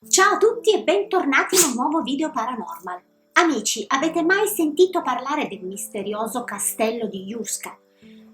Ciao a tutti e bentornati in un nuovo video paranormal. Amici, avete mai sentito parlare del misterioso castello di Juska?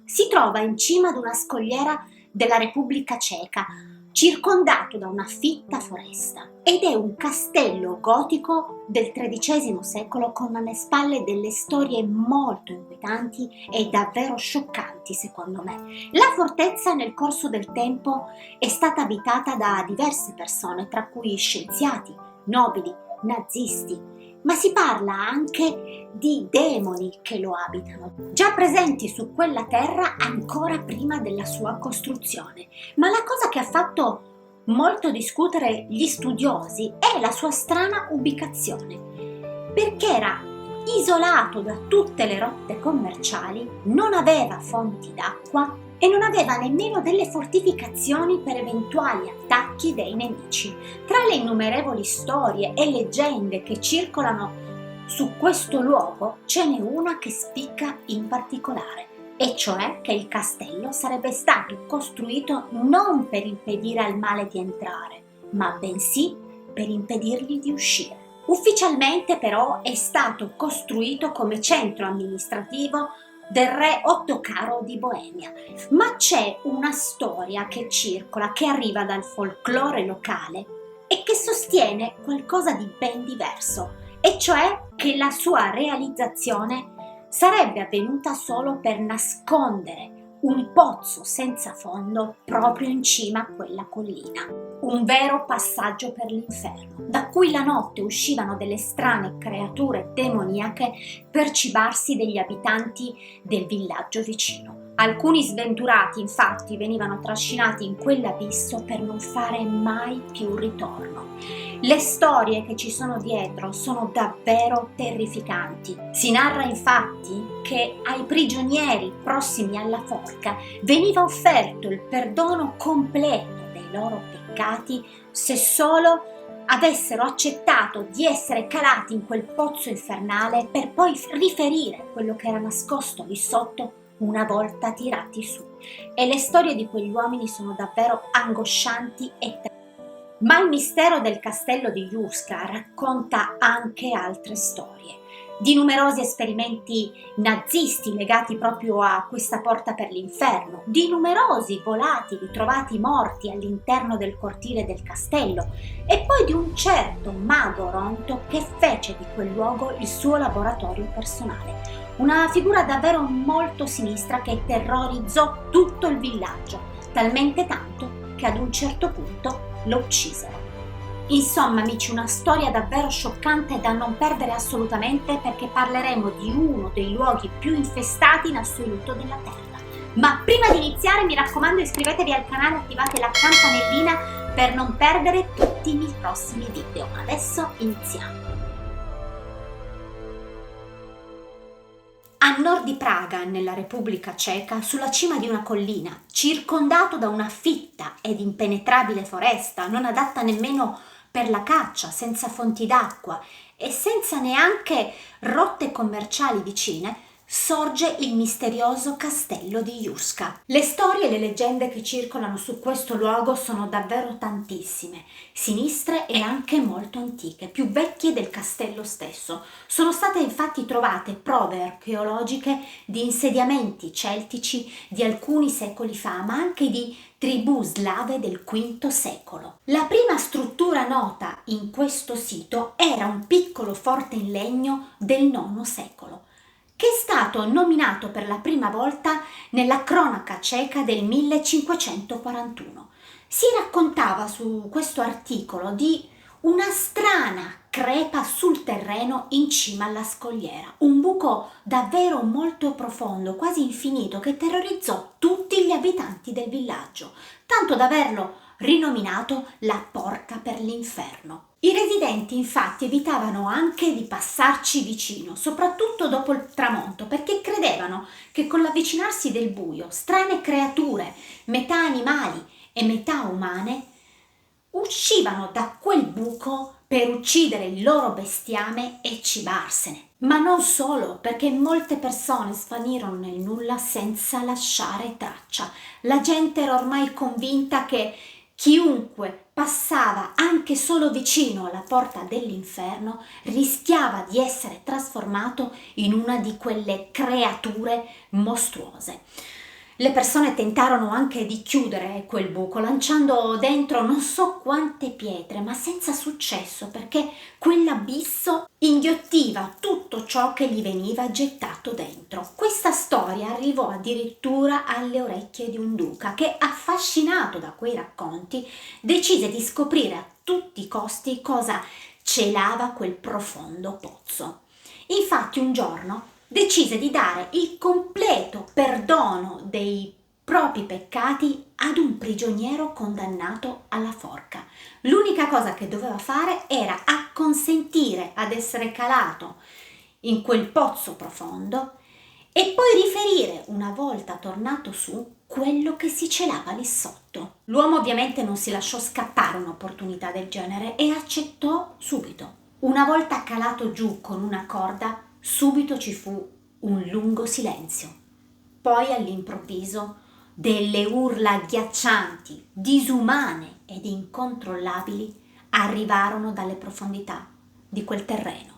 Si trova in cima ad una scogliera della Repubblica Ceca, circondato da una fitta foresta, ed è un castello gotico del XIII secolo con alle spalle delle storie molto inquietanti e davvero scioccanti secondo me. La fortezza nel corso del tempo è stata abitata da diverse persone, tra cui scienziati, nobili, nazisti, ma si parla anche di demoni che lo abitano, già presenti su quella terra ancora prima della sua costruzione. Ma la cosa che ha fatto molto discutere gli studiosi è la sua strana ubicazione, perché era isolato da tutte le rotte commerciali, non aveva fonti d'acqua e non aveva nemmeno delle fortificazioni per eventuali attacchi dei nemici. Tra le innumerevoli storie e leggende che circolano su questo luogo ce n'è una che spicca in particolare, e cioè che il castello sarebbe stato costruito non per impedire al male di entrare, ma bensì per impedirgli di uscire. Ufficialmente però è stato costruito come centro amministrativo del re Ottocaro di Boemia, ma c'è una storia che circola, che arriva dal folklore locale e che sostiene qualcosa di ben diverso, e cioè che la sua realizzazione sarebbe avvenuta solo per nascondere un pozzo senza fondo proprio in cima a quella collina. Un vero passaggio per l'inferno, da cui la notte uscivano delle strane creature demoniache per cibarsi degli abitanti del villaggio vicino. Alcuni sventurati infatti venivano trascinati in quell'abisso per non fare mai più ritorno. Le storie che ci sono dietro sono davvero terrificanti. Si narra infatti che ai prigionieri prossimi alla forca veniva offerto il perdono completo dei loro peccati se solo avessero accettato di essere calati in quel pozzo infernale per poi riferire quello che era nascosto lì sotto una volta tirati su. E le storie di quegli uomini sono davvero angoscianti e terribili. Ma il mistero del castello di Juska racconta anche altre storie, di numerosi esperimenti nazisti legati proprio a questa porta per l'inferno, di numerosi volatili trovati morti all'interno del cortile del castello e poi di un certo mago ronto che fece di quel luogo il suo laboratorio personale. Una figura davvero molto sinistra che terrorizzò tutto il villaggio, talmente tanto che ad un certo punto lo uccisero. Insomma, amici, una storia davvero scioccante da non perdere assolutamente, perché parleremo di uno dei luoghi più infestati in assoluto della Terra. Ma prima di iniziare, mi raccomando, iscrivetevi al canale e attivate la campanellina per non perdere tutti i miei prossimi video. Adesso iniziamo. A nord di Praga, nella Repubblica Ceca, sulla cima di una collina, circondato da una fitta ed impenetrabile foresta, non adatta nemmeno per la caccia, senza fonti d'acqua e senza neanche rotte commerciali vicine, sorge il misterioso castello di Juska. Le storie e le leggende che circolano su questo luogo sono davvero tantissime, sinistre e anche molto antiche, più vecchie del castello stesso. Sono state infatti trovate prove archeologiche di insediamenti celtici di alcuni secoli fa, ma anche di tribù slave del V secolo. La prima struttura nota in questo sito era un piccolo forte in legno del IX secolo, che è stato nominato per la prima volta nella cronaca ceca del 1541. Si raccontava su questo articolo di una strana crepa sul terreno in cima alla scogliera, un buco davvero molto profondo, quasi infinito, che terrorizzò tutti gli abitanti del villaggio, tanto da averlo rinominato la porta per l'inferno. I residenti infatti evitavano anche di passarci vicino, soprattutto dopo il tramonto, perché credevano che con l'avvicinarsi del buio strane creature, metà animali e metà umane, uscivano da quel buco per uccidere il loro bestiame e cibarsene. Ma non solo, perché molte persone svanirono nel nulla senza lasciare traccia. La gente era ormai convinta che chiunque passava anche solo vicino alla porta dell'inferno, rischiava di essere trasformato in una di quelle creature mostruose. Le persone tentarono anche di chiudere quel buco, lanciando dentro non so quante pietre, ma senza successo, perché quell'abisso inghiottiva tutto ciò che gli veniva gettato dentro. Questa storia arrivò addirittura alle orecchie di un duca che, affascinato da quei racconti, decise di scoprire a tutti i costi cosa celava quel profondo pozzo. Infatti un giorno decise di dare il completo perdono dei propri peccati ad un prigioniero condannato alla forca. L'unica cosa che doveva fare era acconsentire ad essere calato in quel pozzo profondo e poi riferire, una volta tornato su, quello che si celava lì sotto. L'uomo ovviamente non si lasciò scappare un'opportunità del genere e accettò subito. Una volta calato giù con una corda, subito ci fu un lungo silenzio. Poi all'improvviso delle urla agghiaccianti, disumane ed incontrollabili arrivarono dalle profondità di quel terreno.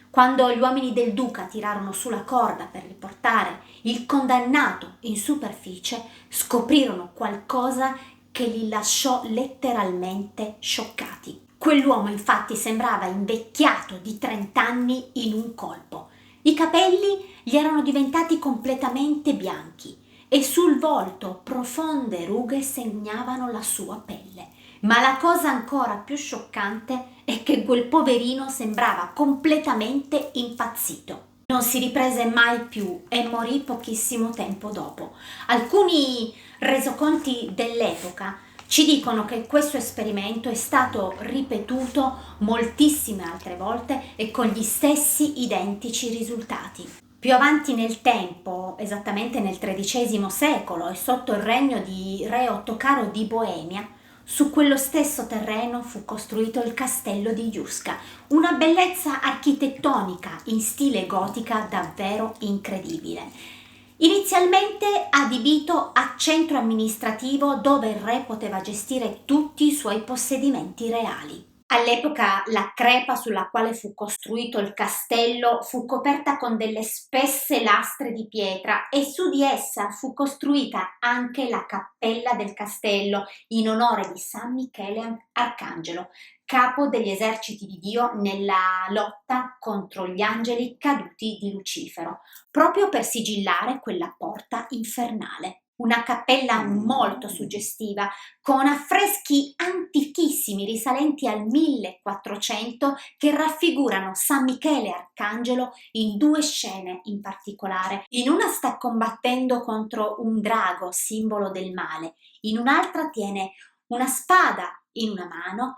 Quando gli uomini del duca tirarono su la corda per riportare il condannato in superficie, scoprirono qualcosa che li lasciò letteralmente scioccati. Quell'uomo infatti sembrava invecchiato di 30 anni in un colpo. I capelli gli erano diventati completamente bianchi e sul volto profonde rughe segnavano la sua pelle. Ma la cosa ancora più scioccante è che quel poverino sembrava completamente impazzito. Non si riprese mai più e morì pochissimo tempo dopo. Alcuni resoconti dell'epoca ci dicono che questo esperimento è stato ripetuto moltissime altre volte e con gli stessi identici risultati. Più avanti nel tempo, esattamente nel XIII secolo e sotto il regno di re Ottocaro di Boemia, su quello stesso terreno fu costruito il castello di Juska, una bellezza architettonica in stile gotica davvero incredibile. Inizialmente adibito a centro amministrativo dove il re poteva gestire tutti i suoi possedimenti reali. All'epoca la crepa sulla quale fu costruito il castello fu coperta con delle spesse lastre di pietra e su di essa fu costruita anche la cappella del castello in onore di San Michele Arcangelo, capo degli eserciti di Dio nella lotta contro gli angeli caduti di Lucifero, proprio per sigillare quella porta infernale. Una cappella molto suggestiva, con affreschi antichissimi risalenti al 1400 che raffigurano San Michele Arcangelo in due scene in particolare. In una sta combattendo contro un drago, simbolo del male, in un'altra tiene una spada in una mano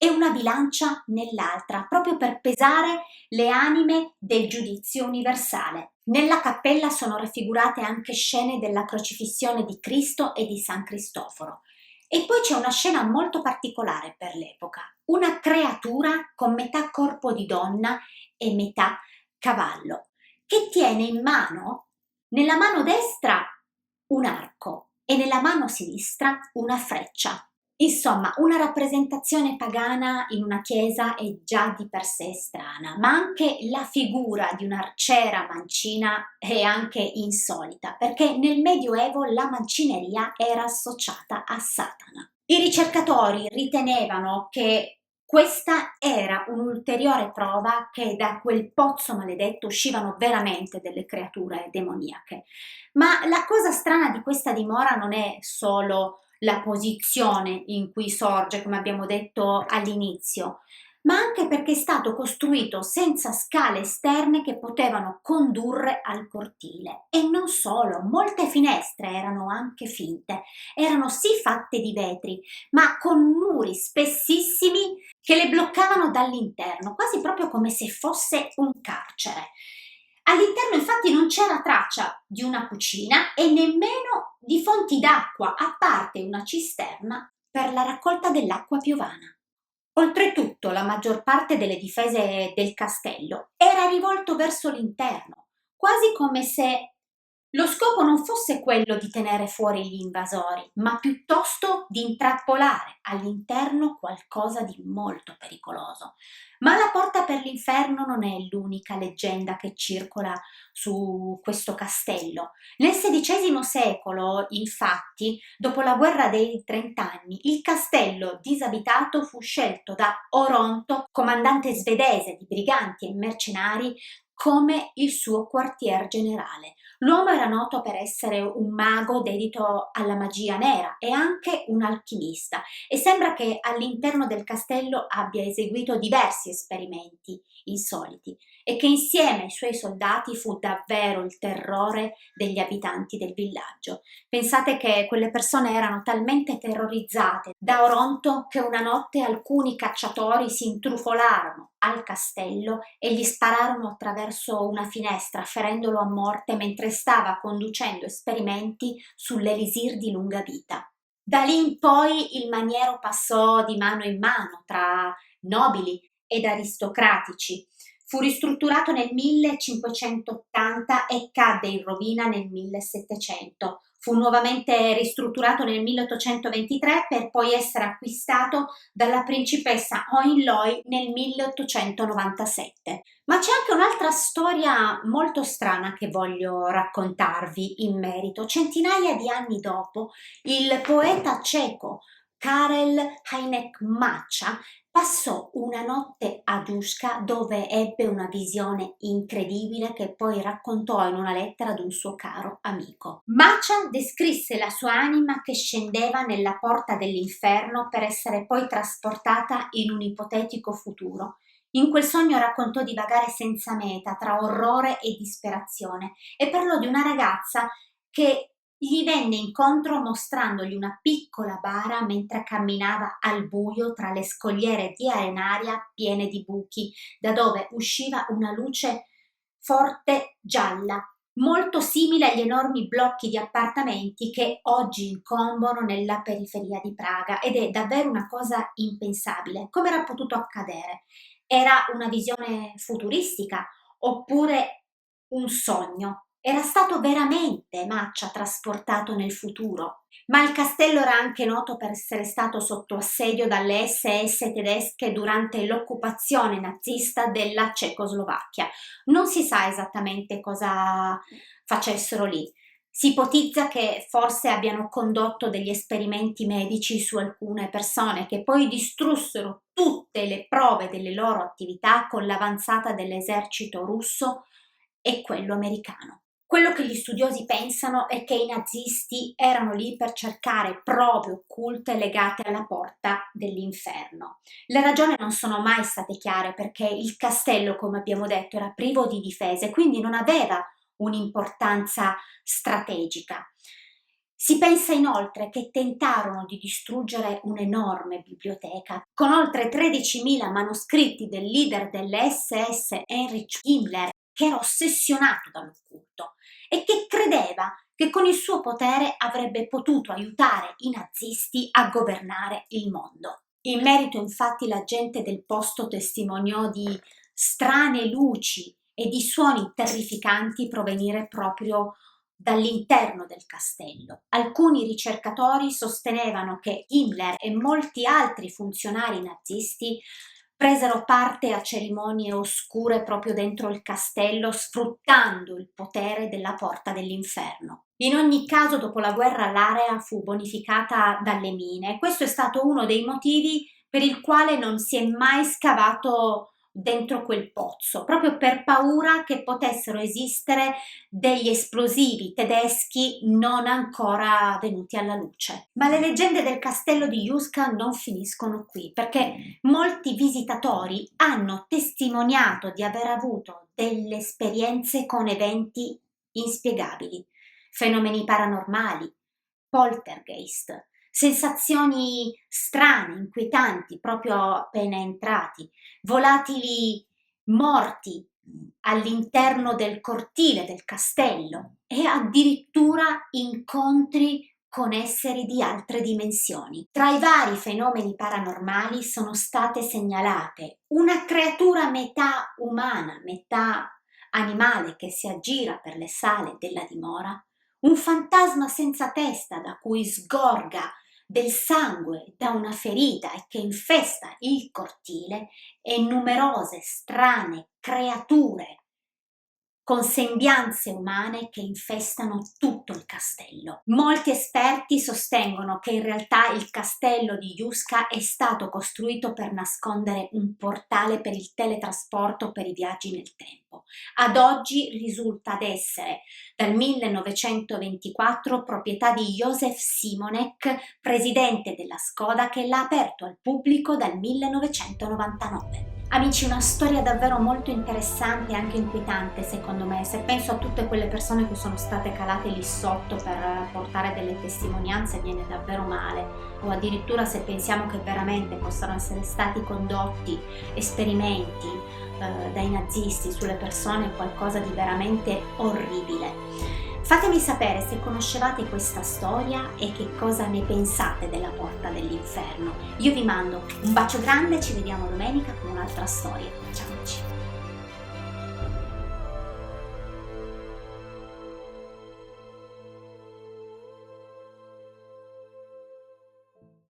e una bilancia nell'altra, proprio per pesare le anime del giudizio universale. Nella cappella sono raffigurate anche scene della crocifissione di Cristo e di San Cristoforo. E poi c'è una scena molto particolare per l'epoca, una creatura con metà corpo di donna e metà cavallo, che tiene in mano, nella mano destra, un arco e nella mano sinistra una freccia. Insomma, una rappresentazione pagana in una chiesa è già di per sé strana, ma anche la figura di un'arciera mancina è anche insolita, perché nel Medioevo la mancineria era associata a Satana. I ricercatori ritenevano che questa era un'ulteriore prova che da quel pozzo maledetto uscivano veramente delle creature demoniache. Ma la cosa strana di questa dimora non è solo la posizione in cui sorge, come abbiamo detto all'inizio, ma anche perché è stato costruito senza scale esterne che potevano condurre al cortile. E non solo, molte finestre erano anche finte, erano sì fatte di vetri, ma con muri spessissimi che le bloccavano dall'interno, quasi proprio come se fosse un carcere. All'interno infatti non c'era traccia di una cucina e nemmeno di fonti d'acqua, a parte una cisterna per la raccolta dell'acqua piovana. Oltretutto, la maggior parte delle difese del castello era rivolto verso l'interno, quasi come se lo scopo non fosse quello di tenere fuori gli invasori, ma piuttosto di intrappolare all'interno qualcosa di molto pericoloso. Ma la porta per l'inferno non è l'unica leggenda che circola su questo castello. Nel XVI secolo, infatti, dopo la guerra dei 30 anni, il castello disabitato fu scelto da Oronto, comandante svedese di briganti e mercenari, come il suo quartier generale. L'uomo era noto per essere un mago dedito alla magia nera e anche un alchimista, e sembra che all'interno del castello abbia eseguito diversi esperimenti insoliti e che insieme ai suoi soldati fu davvero il terrore degli abitanti del villaggio. Pensate che quelle persone erano talmente terrorizzate da Oronto che una notte alcuni cacciatori si intrufolarono al castello e gli spararono attraverso una finestra, ferendolo a morte mentre stava conducendo esperimenti sull'elisir di lunga vita. Da lì in poi il maniero passò di mano in mano tra nobili ed aristocratici. Fu ristrutturato nel 1580 e cadde in rovina nel 1700. Fu nuovamente ristrutturato nel 1823 per poi essere acquistato dalla principessa Hohenlohe nel 1897. Ma c'è anche un'altra storia molto strana che voglio raccontarvi in merito. Centinaia di anni dopo, il poeta ceco Karel Hynek Mácha passò una notte a Giusca dove ebbe una visione incredibile che poi raccontò in una lettera ad un suo caro amico. Mácha descrisse la sua anima che scendeva nella porta dell'inferno per essere poi trasportata in un ipotetico futuro. In quel sogno raccontò di vagare senza meta tra orrore e disperazione e parlò di una ragazza che gli venne incontro mostrandogli una piccola bara mentre camminava al buio tra le scogliere di arenaria piene di buchi, da dove usciva una luce forte gialla, molto simile agli enormi blocchi di appartamenti che oggi incombono nella periferia di Praga, ed è davvero una cosa impensabile. Come era potuto accadere? Era una visione futuristica oppure un sogno? Era stato veramente Maccia trasportato nel futuro? Ma il castello era anche noto per essere stato sotto assedio dalle SS tedesche durante l'occupazione nazista della Cecoslovacchia. Non si sa esattamente cosa facessero lì. Si ipotizza che forse abbiano condotto degli esperimenti medici su alcune persone che poi distrussero tutte le prove delle loro attività con l'avanzata dell'esercito russo e quello americano. Quello che gli studiosi pensano è che i nazisti erano lì per cercare prove occulte legate alla porta dell'inferno. Le ragioni non sono mai state chiare perché il castello, come abbiamo detto, era privo di difese, quindi non aveva un'importanza strategica. Si pensa inoltre che tentarono di distruggere un'enorme biblioteca con oltre 13.000 manoscritti del leader delle SS Heinrich Himmler, che era ossessionato dall'occulto e che credeva che con il suo potere avrebbe potuto aiutare i nazisti a governare il mondo. In merito, infatti, la gente del posto testimoniò di strane luci e di suoni terrificanti provenire proprio dall'interno del castello. Alcuni ricercatori sostenevano che Himmler e molti altri funzionari nazisti presero parte a cerimonie oscure proprio dentro il castello, sfruttando il potere della porta dell'inferno. In ogni caso, dopo la guerra l'area fu bonificata dalle mine e questo è stato uno dei motivi per il quale non si è mai scavato dentro quel pozzo, proprio per paura che potessero esistere degli esplosivi tedeschi non ancora venuti alla luce. Ma le leggende del castello di Juska non finiscono qui, perché molti visitatori hanno testimoniato di aver avuto delle esperienze con eventi inspiegabili, fenomeni paranormali, poltergeist, sensazioni strane, inquietanti proprio appena entrati, volatili morti all'interno del cortile del castello e addirittura incontri con esseri di altre dimensioni. Tra i vari fenomeni paranormali sono state segnalate una creatura metà umana, metà animale che si aggira per le sale della dimora, un fantasma senza testa da cui sgorga del sangue da una ferita e che infesta il cortile, e numerose strane creature con sembianze umane che infestano tutto il castello. Molti esperti sostengono che in realtà il castello di Juska è stato costruito per nascondere un portale per il teletrasporto per i viaggi nel tempo. Ad oggi risulta ad essere dal 1924 proprietà di Józef Simonek, presidente della Skoda, che l'ha aperto al pubblico dal 1999. Amici, una storia davvero molto interessante e anche inquietante secondo me. Se penso a tutte quelle persone che sono state calate lì sotto per portare delle testimonianze, viene davvero male. O addirittura se pensiamo che veramente possano essere stati condotti esperimenti dai nazisti sulle persone, qualcosa di veramente orribile. Fatemi sapere se conoscevate questa storia e che cosa ne pensate della porta dell'inferno. Io vi mando un bacio grande, ci vediamo domenica con un'altra storia. Ciao amici!